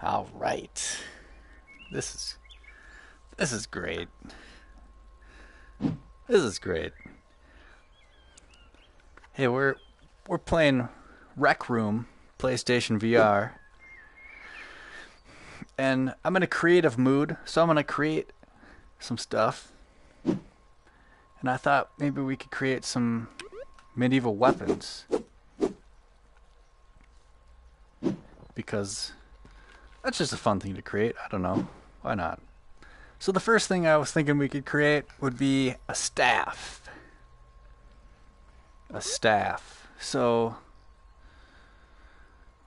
All right. This is great. This is great. Hey, we're playing Rec Room PlayStation VR, and I'm in a creative mood, so I'm gonna create some stuff. And I thought maybe we could create some medieval weapons because that's just a fun thing to create. I don't know. Why not? So the first thing I was thinking we could create would be a staff. A staff. So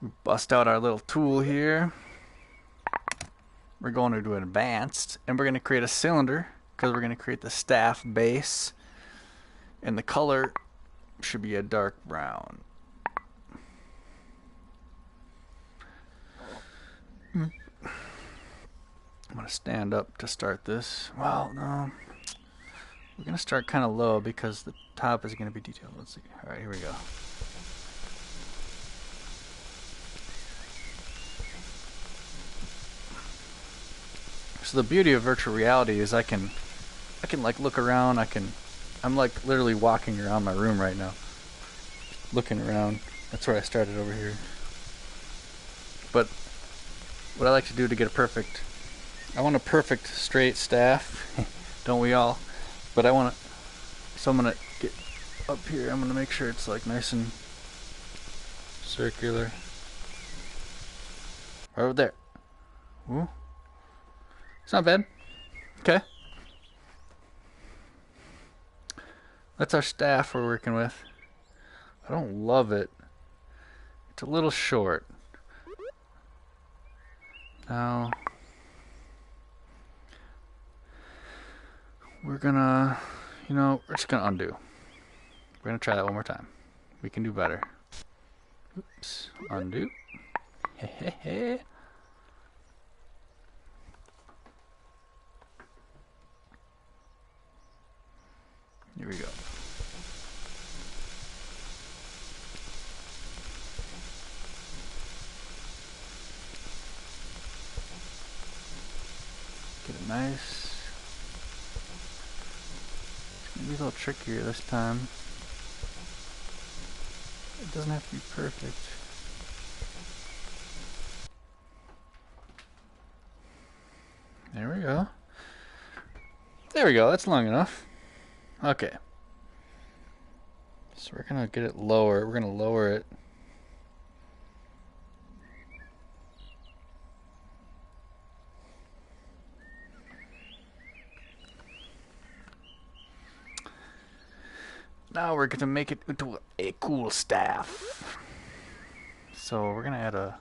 we bust out our little tool here. We're going to do an advanced, and we're going to create a cylinder because we're going to create the staff base, and the color should be a dark brown. I'm going to stand up to start this. Well, no. We're going to start kind of low because the top is going to be detailed. Let's see. All right, here we go. So the beauty of virtual reality is I can like look around. I'm like literally walking around my room right now, looking around. That's where I started over here. But what I like to do to get I want a perfect straight staff, don't we all? But so I'm gonna get up here. I'm gonna make sure it's like nice and circular. Right over there. Ooh. It's not bad. Okay. That's our staff we're working with. I don't love it. It's a little short. Now we're gonna, we're just gonna undo. We're gonna try that one more time. We can do better. Oops. Undo. Hehehe. Here we go. Get it nice. It's gonna be a little trickier this time. It doesn't have to be perfect. There we go. There we go. That's long enough. Okay. So we're gonna get it lower. We're gonna lower it. Now we're gonna make it into a cool staff. So we're gonna add a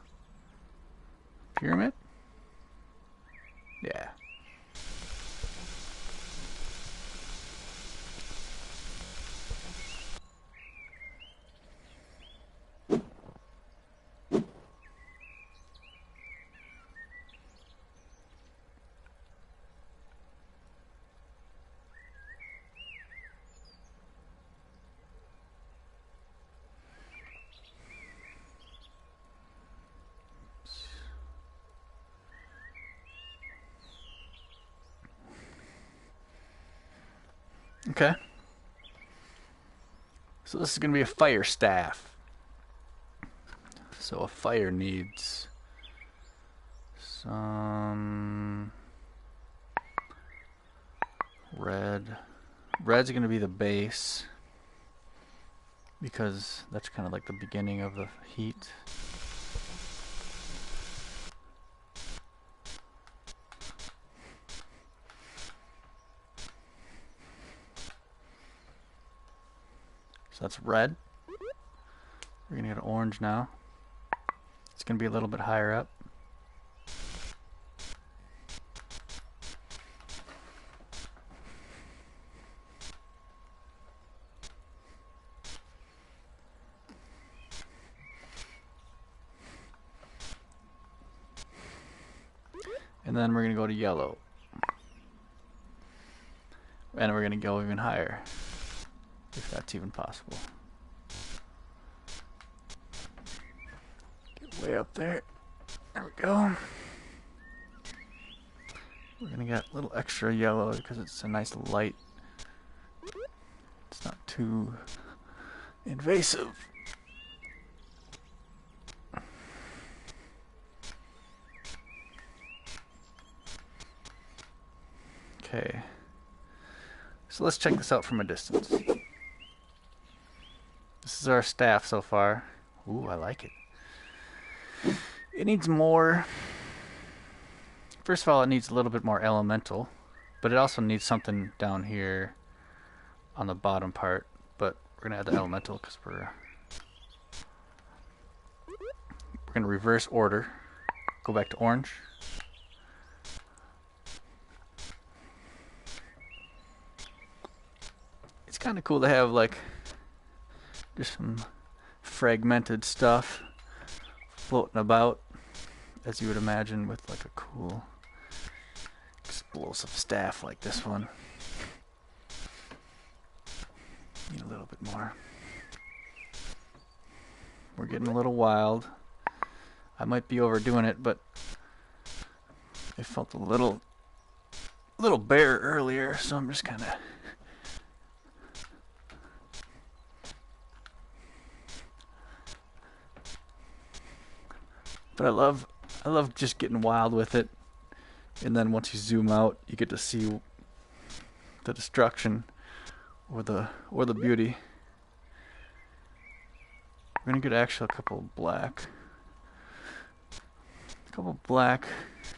pyramid. Yeah. Okay. So this is going to be a fire staff. So a fire needs some red. Red's going to be the base because that's kind of like the beginning of the heat. So that's red. We're gonna get an orange now. It's gonna be a little bit higher up. And then we're gonna go to yellow. And we're gonna go even higher, if that's even possible. Get way up there. There we go. We're gonna get a little extra yellow because it's a nice light. It's not too invasive. Okay. So let's check this out from a distance. This is our staff so far. Ooh, I like it. It needs more. First of all, it needs a little bit more elemental, but it also needs something down here on the bottom part. But we're gonna add the elemental because we're gonna reverse order. Go back to orange. It's kind of cool to have like just some fragmented stuff floating about, as you would imagine with like a cool explosive staff like this one. Need a little bit more. We're getting a little wild. I might be overdoing it, but it felt a little bare earlier, so I'm just kind of but I love just getting wild with it, and then once you zoom out, you get to see the destruction or the beauty. We're gonna get actually a couple black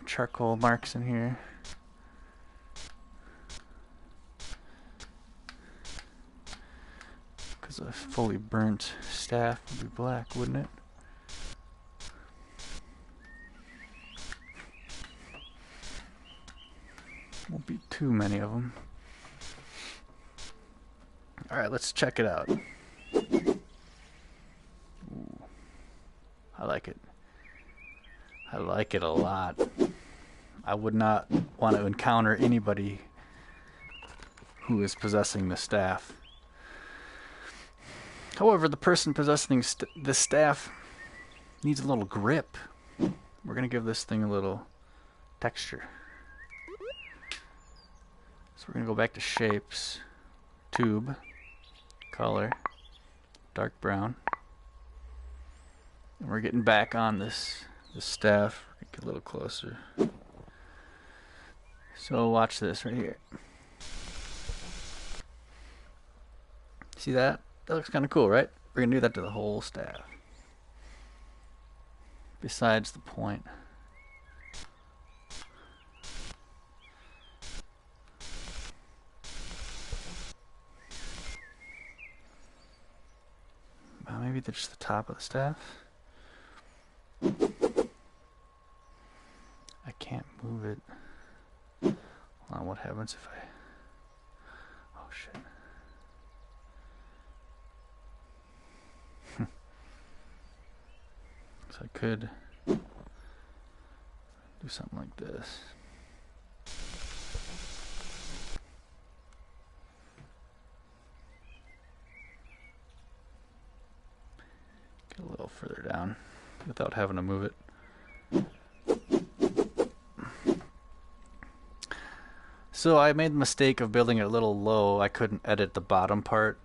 charcoal marks in here. Because a fully burnt staff would be black, wouldn't it? Won't be too many of them. Alright, let's check it out. Ooh, I like it. I like it a lot. I would not want to encounter anybody who is possessing the staff. However, the person possessing the staff needs a little grip. We're going to give this thing a little texture. So we're going to go back to shapes, tube, color, dark brown. And we're getting back on this staff. Get a little closer. So watch this right here. See that? That looks kind of cool, right? We're going to do that to the whole staff. Besides the point. Maybe just the top of the staff. I can't move it. Hold on, what happens if I... Oh shit. So I could do something like this. Get a little further down without having to move it. So I made the mistake of building it a little low. I couldn't edit the bottom part.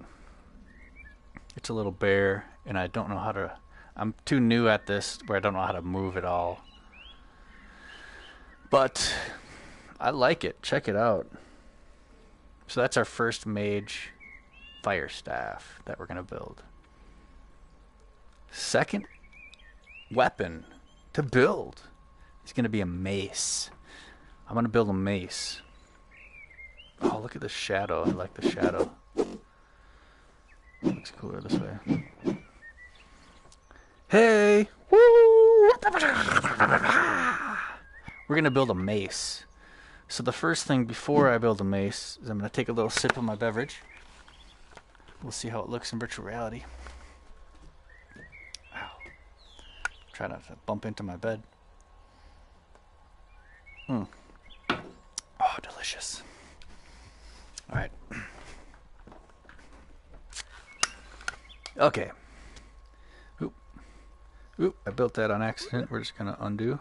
It's a little bare, and I don't know how to... I'm too new at this where I don't know how to move it all. But I like it. Check it out. So that's our first mage fire staff that we're going to build. Second weapon to build is going to be a mace. I'm going to build a mace. Oh, look at the shadow. I like the shadow. Looks cooler this way. Hey! Woo! We're going to build a mace. So the first thing before I build a mace is I'm going to take a little sip of my beverage. We'll see how it looks in virtual reality. Ow. Try not to bump into my bed. Oh, delicious. Alright. Okay. Oop, I built that on accident. We're just going to undo.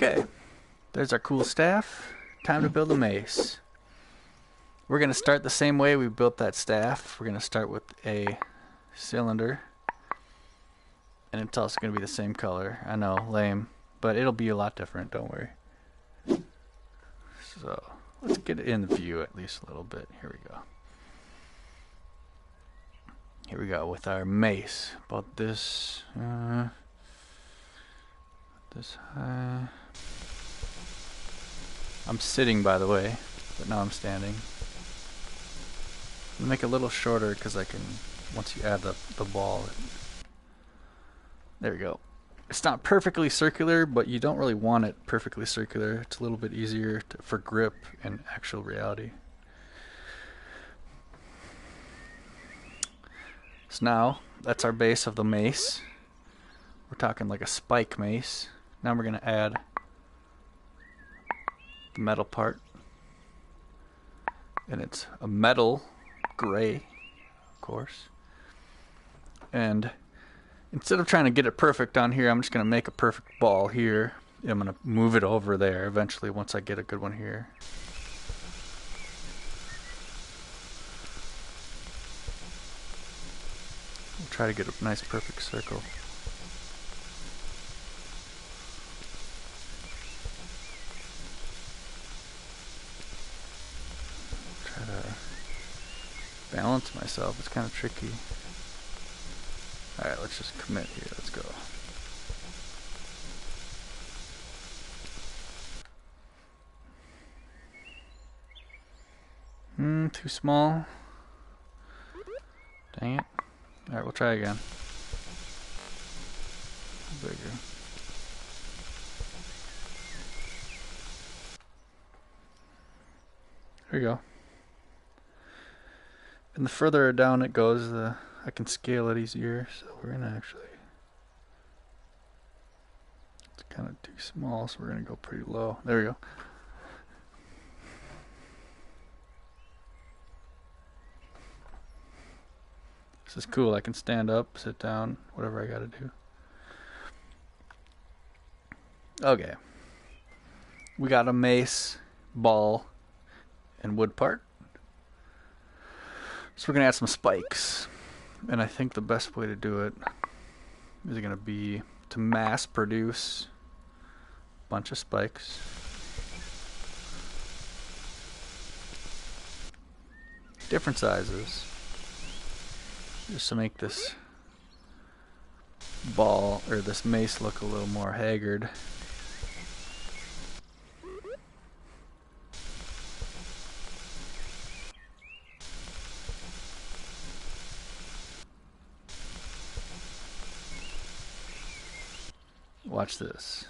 Okay, there's our cool staff. Time to build a mace. We're going to start the same way we built that staff. We're going to start with a cylinder. And it's also going to be the same color. I know, lame. But it'll be a lot different, don't worry. So, let's get it in view at least a little bit. Here we go. Here we go with our mace. About this high. I'm sitting, by the way, but now I'm standing. I'll make it a little shorter because I can, once you add the ball. There we go. It's not perfectly circular, but you don't really want it perfectly circular. It's a little bit easier for grip in actual reality. So now, that's our base of the mace. We're talking like a spike mace. Now we're going to add the metal part. And it's a metal gray, of course. And instead of trying to get it perfect on here, I'm just going to make a perfect ball here. I'm going to move it over there eventually once I get a good one here. We'll try to get a nice perfect circle. Try to balance myself. It's kind of tricky. Alright, let's just commit here. Let's go. Too small. Dang it. Alright, we'll try again. Bigger. There we go. And the further down it goes, I can scale it easier. So we're gonna actually. It's kind of too small, so we're gonna go pretty low. There we go. This is cool. I can stand up, sit down, whatever I gotta do. Okay. We got a mace, ball, and wood part. So we're gonna add some spikes. And I think the best way to do it is gonna be to mass produce a bunch of spikes. Different sizes. Just to make this ball, or this mace, look a little more haggard. Watch this.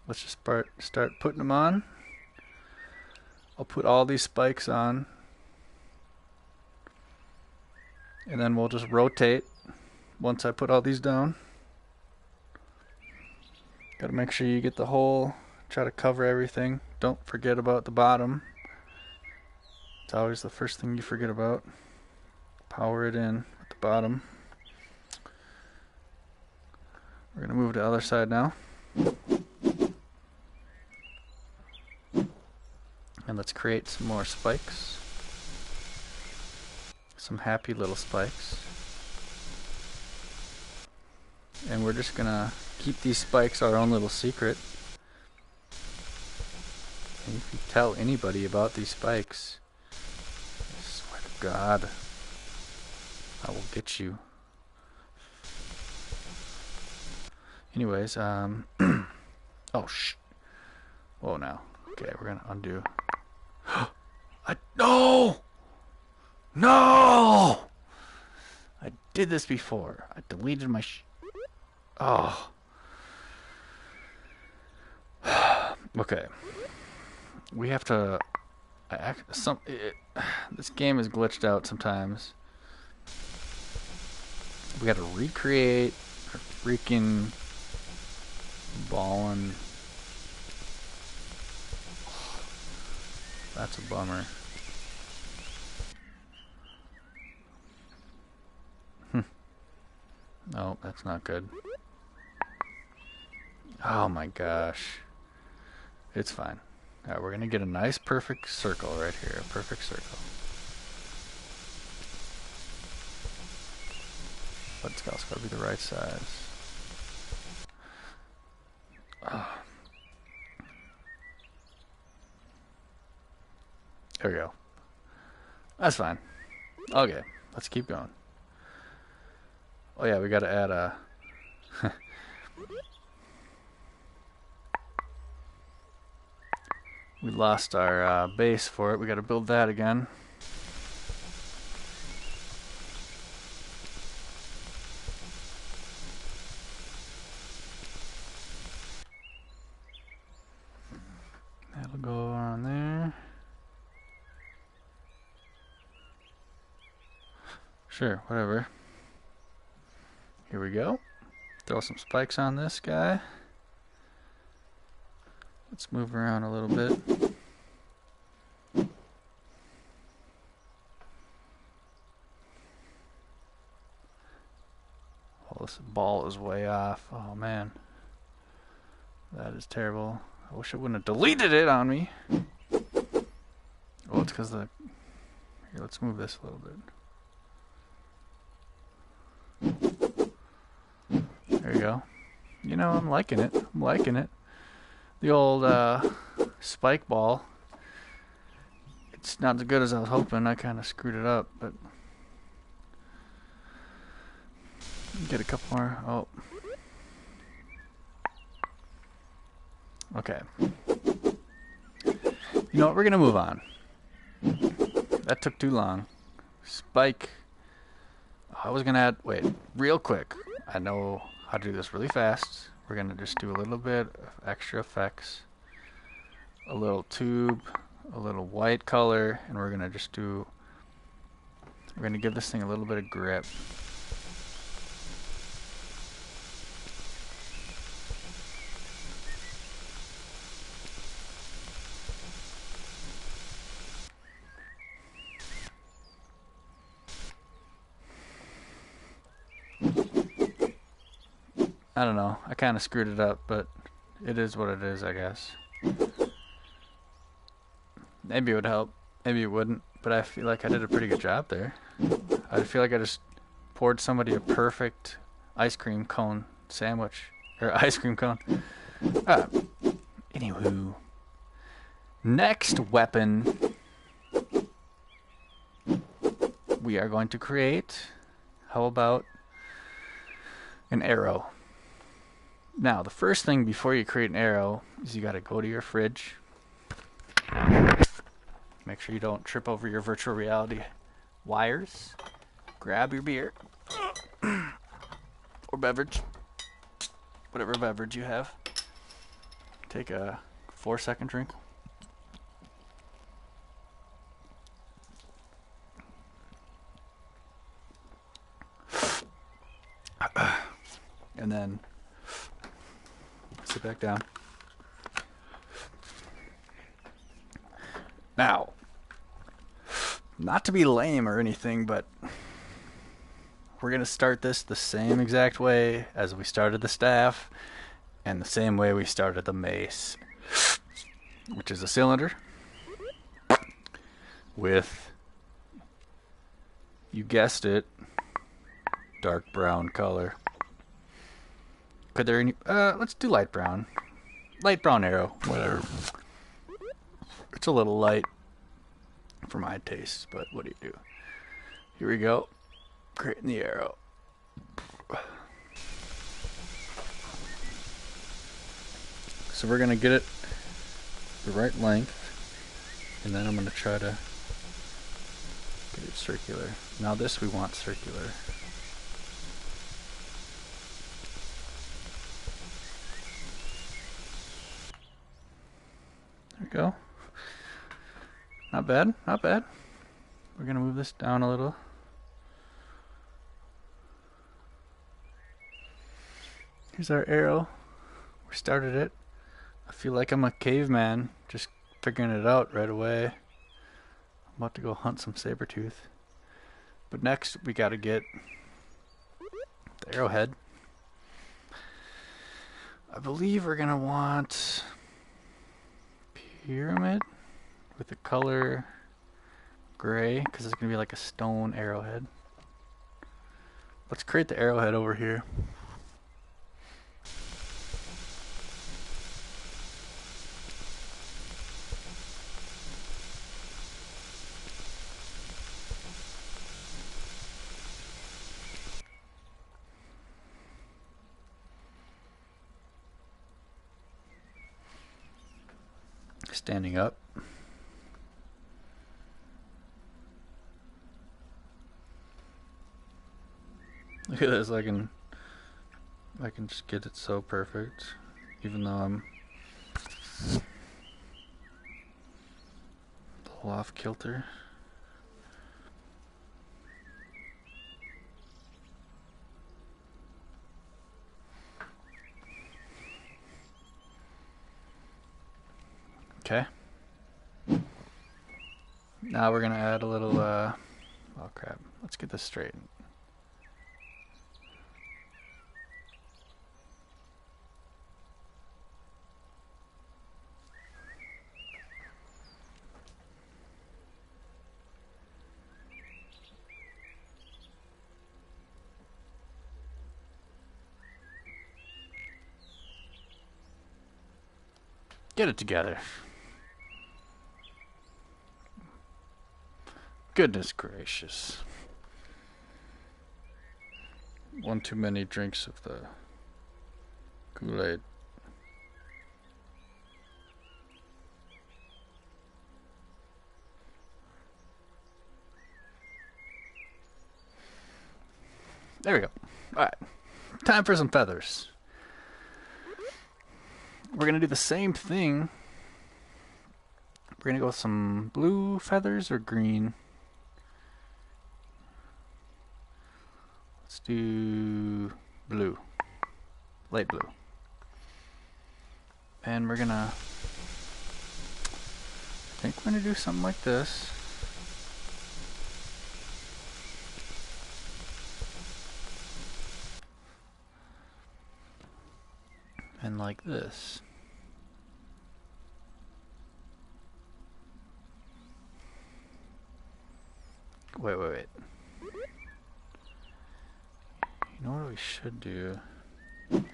Let's just start putting them on. I'll put all these spikes on. And then we'll just rotate once I put all these down. Gotta make sure you get the hole. Try to cover everything. Don't forget about the bottom. It's always the first thing you forget about. Power it in at the bottom. We're gonna move to the other side now. And let's create some more spikes. Some happy little spikes. And we're just gonna keep these spikes our own little secret. And if you tell anybody about these spikes, I swear to God, I will get you. Anyways, oh whoa now. Okay, we're gonna undo. No! No! I did this before. I deleted my oh. Okay. We have to this game is glitched out sometimes. We got to recreate our freaking ball and that's a bummer. No, that's not good. Oh my gosh. It's fine. Alright, we're gonna get a nice perfect circle right here. A perfect circle. But it's also gotta be the right size. Oh. There we go. That's fine. Okay, let's keep going. Oh yeah, we gotta add a... We lost our base for it. We gotta build that again. That'll go on there. Sure, whatever. Here we go. Throw some spikes on this guy. Let's move around a little bit. Oh, this ball is way off. Oh man. That is terrible. I wish I wouldn't have deleted it on me. Oh, it's because the... Here, let's move this a little bit. There you go. You know, I'm liking it. I'm liking it. The old spike ball. It's not as good as I was hoping. I kind of screwed it up, but... Get a couple more. Oh. Okay. You know what? We're going to move on. That took too long. Spike. Oh, I was going to add... Wait. Real quick. I know how to do this really fast. We're going to just do a little bit of extra effects. A little tube. A little white color. And we're going to just do... We're going to give this thing a little bit of grip. I don't know. I kind of screwed it up, but it is what it is, I guess. Maybe it would help. Maybe it wouldn't. But I feel like I did a pretty good job there. I feel like I just poured somebody a perfect ice cream cone sandwich. Or ice cream cone. Anywho. Next weapon we are going to create. How about an arrow? Now, the first thing before you create an arrow is you got to go to your fridge. Make sure you don't trip over your virtual reality wires. Grab your beer. Or beverage. Whatever beverage you have. Take a 4-second drink. And then sit back down. Now, not to be lame or anything, but we're going to start this the same exact way as we started the staff and the same way we started the mace, which is a cylinder with, you guessed it, dark brown color. Could there any... let's do light brown. Light brown arrow. Whatever. It's a little light for my taste, but what do you do? Here we go. Creating the arrow. So we're going to get it the right length. And then I'm going to try to get it circular. Now this we want circular. There we go. Not bad, not bad. We're going to move this down a little. Here's our arrow. We started it. I feel like I'm a caveman, just figuring it out right away. I'm about to go hunt some saber-tooth. But next, we got to get the arrowhead. I believe we're gonna want pyramid with the color gray, because it's gonna be like a stone arrowhead. Let's create the arrowhead over here. Standing up. Look at this, I can just get it so perfect, even though I'm a little off kilter. Okay. Now we're gonna add a little, oh crap, let's get this straight. Get it together. Goodness gracious. One too many drinks of the Kool-Aid. There we go. Alright. Time for some feathers. We're going to do the same thing. We're going to go with some blue feathers or green. Let's do blue. Light blue. And we're going to... I think we're going to do something like this. And like this. Wait. You know what we should do? We're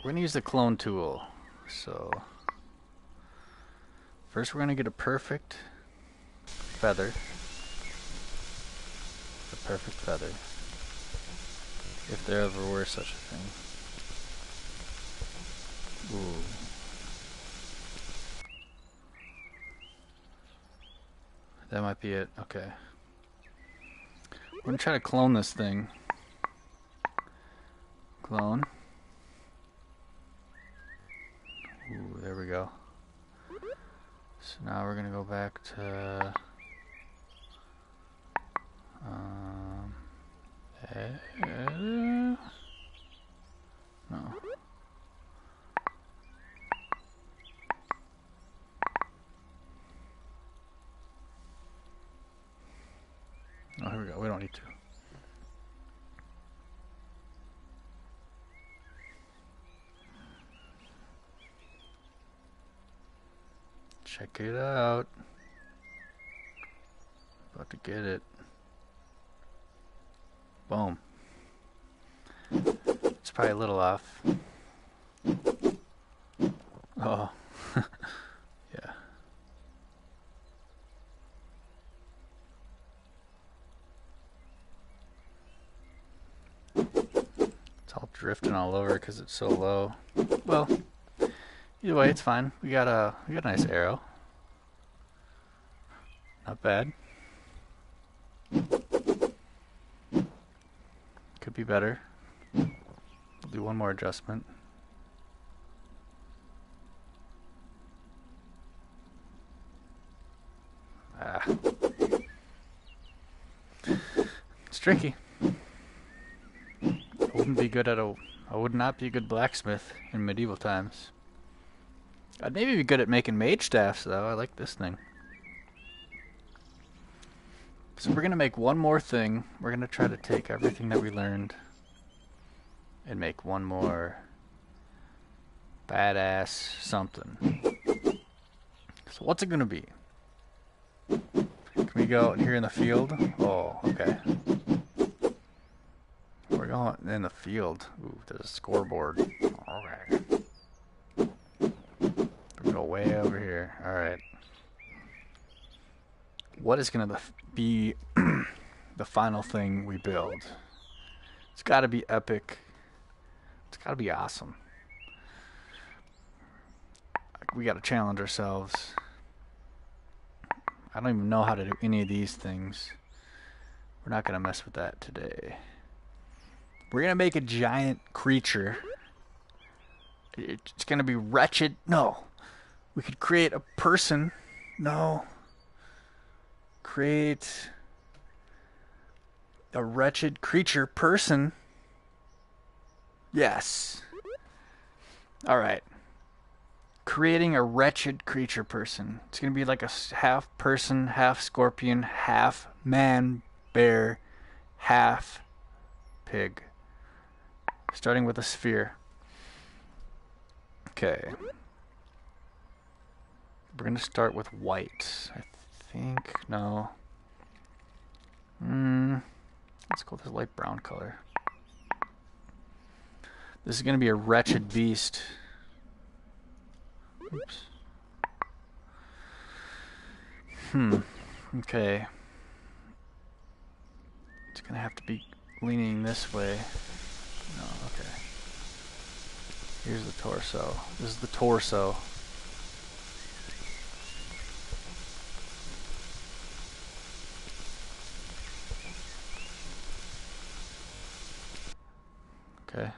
gonna use the clone tool. So first we're gonna get a perfect feather. The perfect feather. If there ever were such a thing. Ooh. That might be it. Okay. We're gonna try to clone this thing. Clone. Ooh, there we go. So now we're gonna go back to no. Oh, here we go. We don't need to. Check it out. About to get it. Boom. It's probably a little off. Oh. Yeah. It's all drifting all over because it's so low. Well, either way, it's fine. We got a nice arrow. Not bad. Could be better. We'll do one more adjustment. It's tricky. I would not be a good blacksmith in medieval times. I'd maybe be good at making mage staffs though. I like this thing. So we're gonna make one more thing. We're gonna try to take everything that we learned and make one more Badass something. So what's it gonna be? Can we go out here in the field? Oh, okay. We're going in the field. Ooh, there's a scoreboard. Okay. We go way over here. Alright. What is gonna be the final thing we build? It's gotta be epic. It's gotta be awesome. We gotta challenge ourselves. I don't even know how to do any of these things. We're not gonna mess with that today. We're gonna make a giant creature. It's gonna be wretched. No. We could create a person. No. Create a wretched creature person. Yes. Alright. Creating a wretched creature person. It's gonna be like a half person, half scorpion, half man, bear, half pig. Starting with a sphere. Okay. We're gonna start with white. I think. No. Let's go with this light brown color. This is gonna be a wretched beast. Oops. Okay. It's gonna have to be leaning this way. No, okay. Here's the torso. This is the torso. Okay.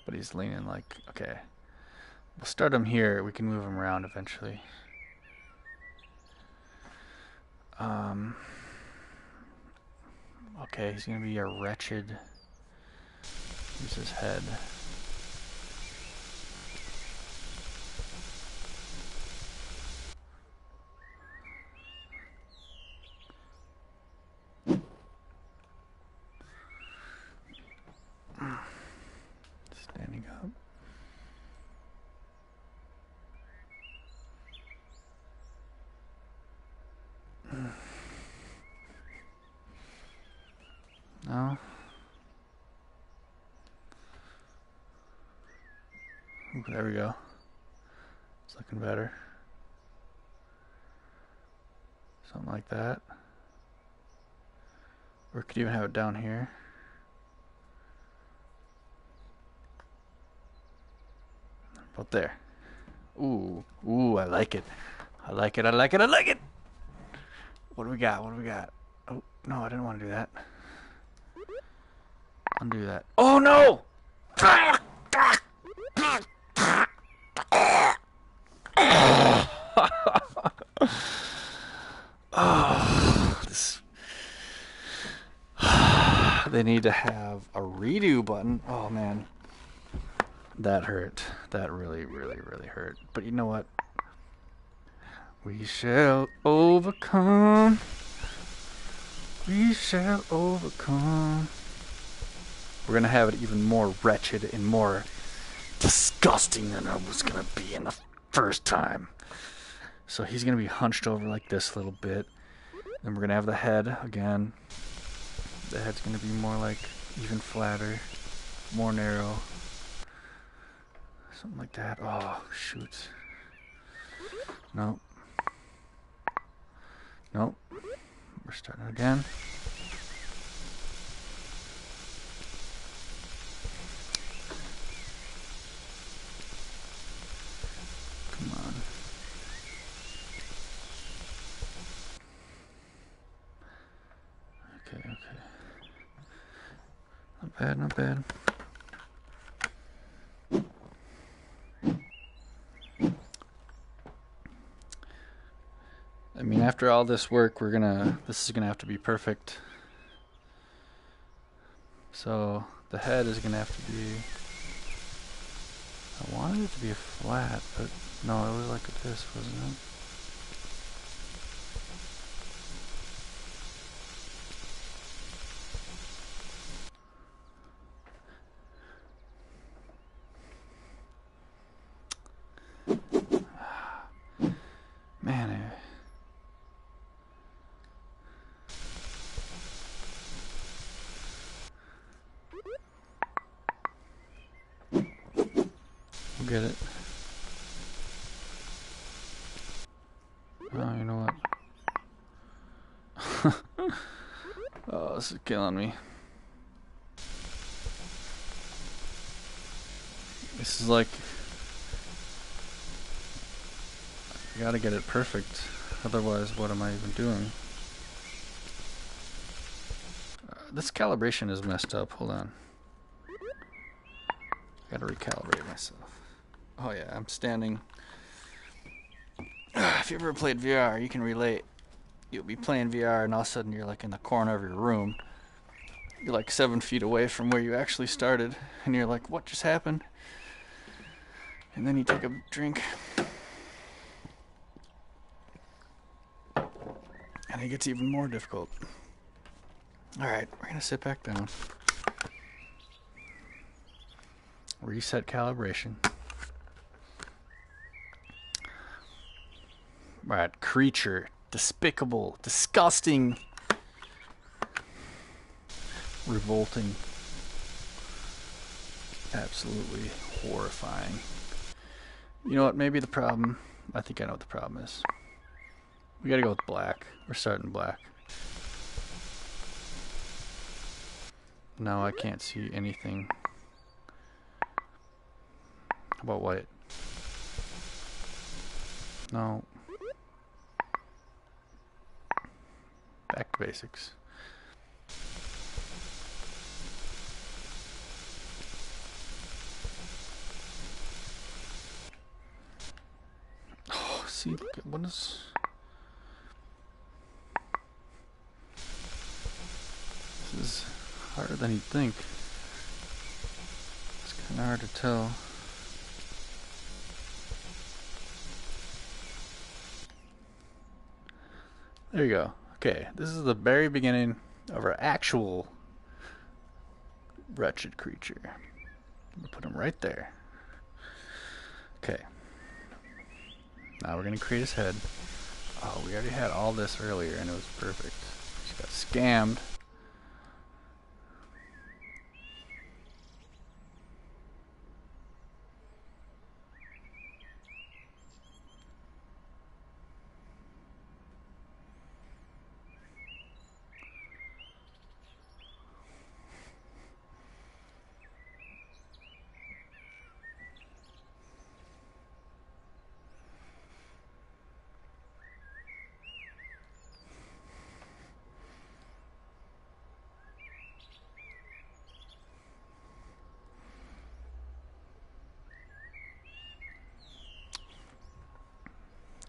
But he's leaning like, okay. We'll start him here. We can move him around eventually. Okay, he's gonna be a wretched. Here's his head. Standing up. No. Ooh, there we go. It's looking better. Something like that. Or could even have it down here. About there. Ooh, ooh, I like it. I like it, I like it, I like it! What do we got? What do we got? Oh, no, I didn't want to do that. Undo that. Oh, no! Oh, this. They need to have a redo button. Oh, man. That hurt. That really, really, really hurt. But you know what? We shall overcome. We shall overcome. We're going to have it even more wretched and more disgusting than it was going to be in the first time. So he's going to be hunched over like this a little bit. Then we're going to have the head again. The head's going to be more like even flatter, more narrow. Something like that. Oh, shoot. Nope. Nope. We're starting again. Come on. Okay, okay. Not bad, not bad. I mean, after all this work, this is gonna have to be perfect. So, the head is gonna have to be, I wanted it to be flat, but no, it was like this, wasn't it? get it. Oh, you know what? Oh, this is killing me. This is like... I gotta get it perfect. Otherwise, what am I even doing? This calibration is messed up. Hold on. I gotta recalibrate myself. Oh yeah, I'm standing... If you ever played VR, you can relate. You'll be playing VR and all of a sudden you're like in the corner of your room. You're like 7 feet away from where you actually started. And you're like, what just happened? And then you take a drink. And it gets even more difficult. Alright, we're gonna sit back down. Reset calibration. Right, creature. Despicable. Disgusting. Revolting. Absolutely horrifying. You know what? Maybe the problem... I think I know what the problem is. We gotta go with black. We're starting black. Now I can't see anything. How about white? No. Back to basics. Oh, see, look at what is... This is harder than you'd think. It's kind of hard to tell. There you go. Okay, this is the very beginning of our actual wretched creature. I'm gonna put him right there. Okay. Now we're gonna create his head. Oh, we already had all this earlier and it was perfect. Just got scammed.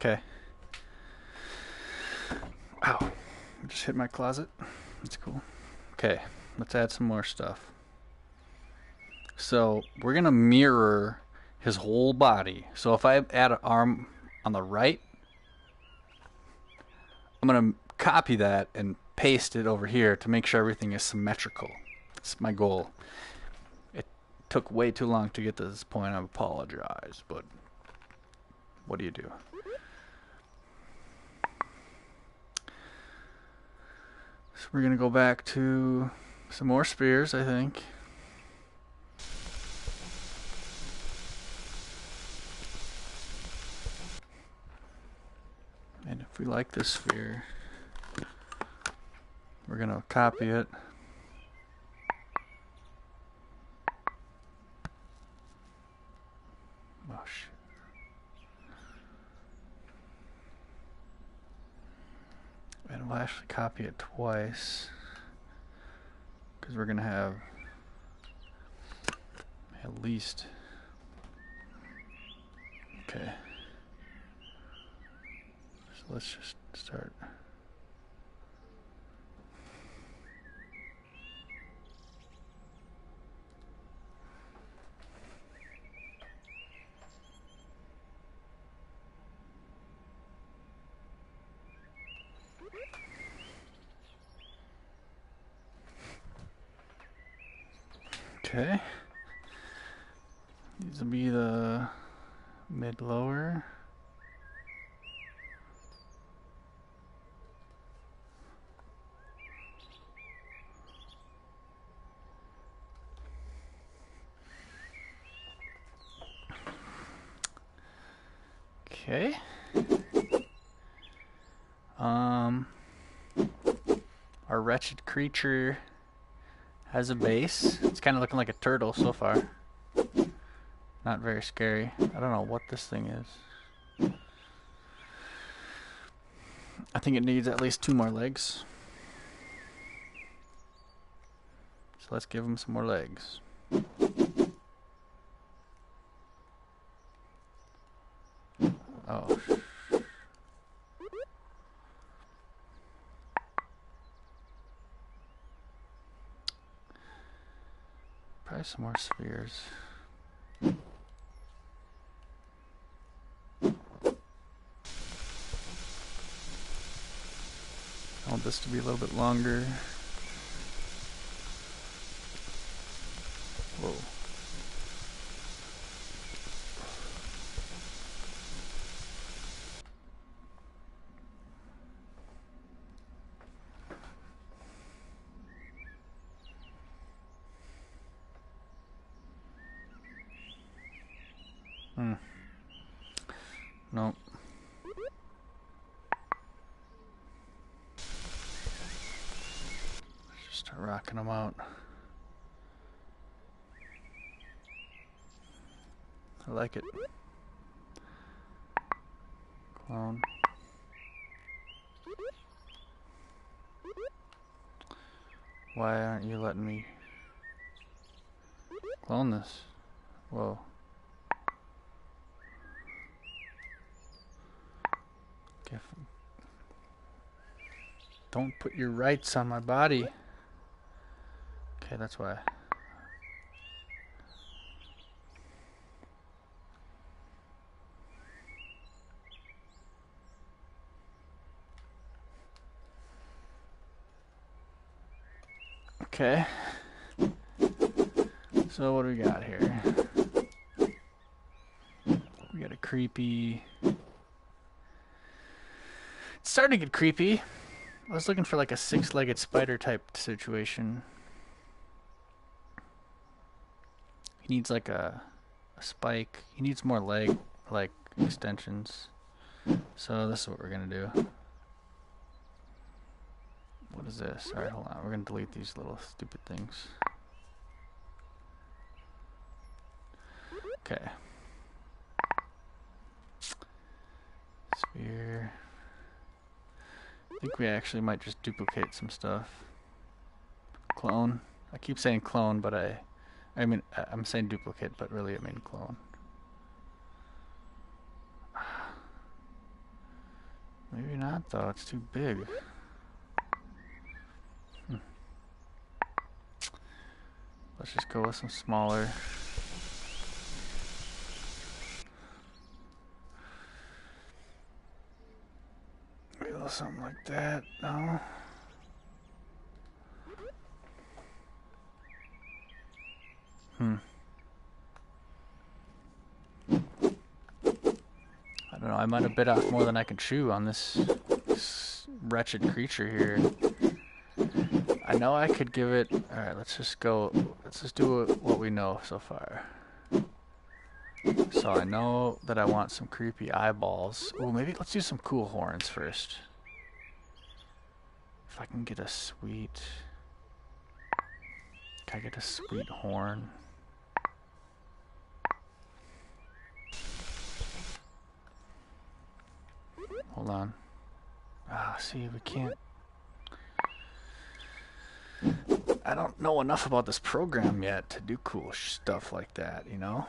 Okay. Ow. I just hit my closet. That's cool. Okay, let's add some more stuff. So we're gonna mirror his whole body. So if I add an arm on the right, I'm gonna copy that and paste it over here to make sure everything is symmetrical. That's my goal. It took way too long to get to this point. I apologize, but what do you do? So we're gonna go back to some more spears, I think. And if we like this sphere, we're gonna copy it. Oh shit. And we'll actually copy it twice, because we're gonna have at least... Okay. So let's just start. Okay. These will be the mid-lower. Okay. Our wretched creature has a base. It's kind of looking like a turtle so far. Not very scary. I don't know what this thing is. I think it needs at least 2 more legs. So let's give him some more legs. Oh. Probably some more spheres. I want this to be a little bit longer. Whoa. Nope. Just start rocking them out. I like it. Clone. Why aren't you letting me clone this? Whoa. Don't put your rights on my body. Okay, that's why. Okay. So what do we got here? We got a creepy... It's starting to get creepy. I was looking for like a 6-legged spider type situation. He needs like a spike. He needs more leg like extensions. So this is what we're gonna do. What is this? Alright, hold on. We're gonna delete these little stupid things. Okay. Sphere. I think we actually might just duplicate some stuff. Clone. I keep saying clone, but I mean, I'm saying duplicate, but really I mean clone. Maybe not though, it's too big. Let's just go with some smaller. Maybe a little something like that, no? I don't know, I might have bit off more than I can chew on this wretched creature here. I know I could give it... Alright, let's just do what we know so far. So I know that I want some creepy eyeballs. Oh, maybe let's do some cool horns first. If I can get a sweet... Can I get a sweet horn? Hold on. Ah, see, we can't... I don't know enough about this program yet to do cool stuff like that, you know?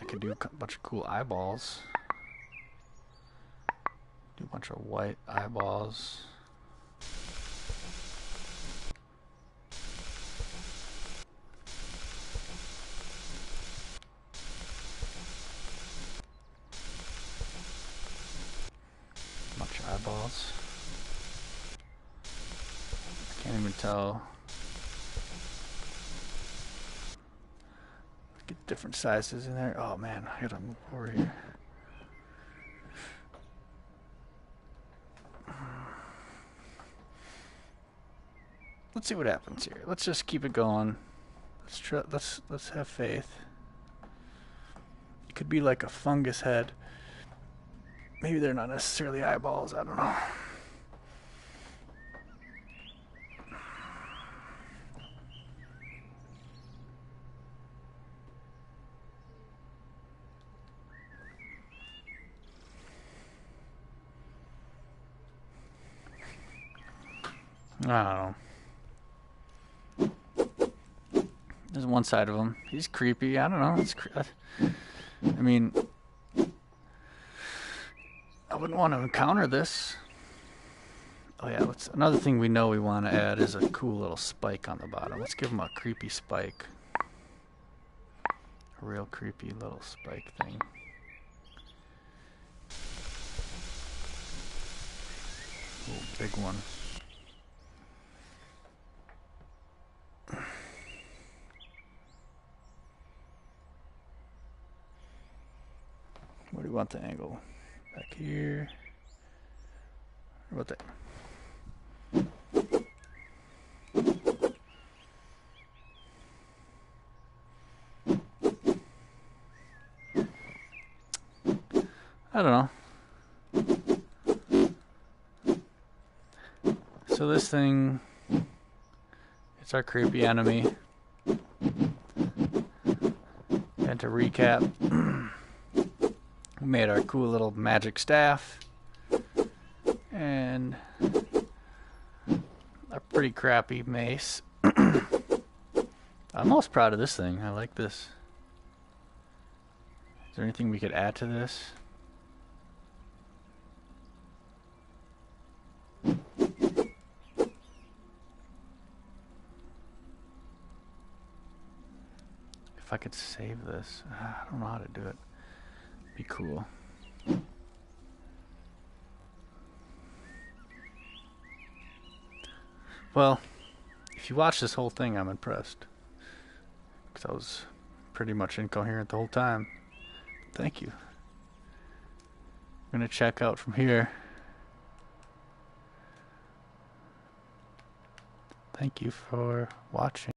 I could do a bunch of cool eyeballs. Do a bunch of white eyeballs. Bunch of eyeballs. I can't even tell. Get different sizes in there. Oh man, I gotta move over here. Let's see what happens here. Let's just keep it going. Let's have faith. Could be like a fungus head. Maybe they're not necessarily eyeballs, I don't know. I don't know. There's one side of him. He's creepy. I don't know. I mean, I wouldn't want to encounter this. Oh yeah, another thing we know we want to add is a cool little spike on the bottom. Let's give him a creepy spike. A real creepy little spike thing. Ooh, big one. Where do you want the angle? Back here. What about that? I don't know. So this thing, it's our creepy enemy. And to recap, we made our cool little magic staff and a pretty crappy mace. I'm most proud of this thing. I like this. Is there anything we could add to this? If I could save this, I don't know how to do it. Be cool. Well, if you watch this whole thing, I'm impressed. Because I was pretty much incoherent the whole time. Thank you. I'm going to check out from here. Thank you for watching.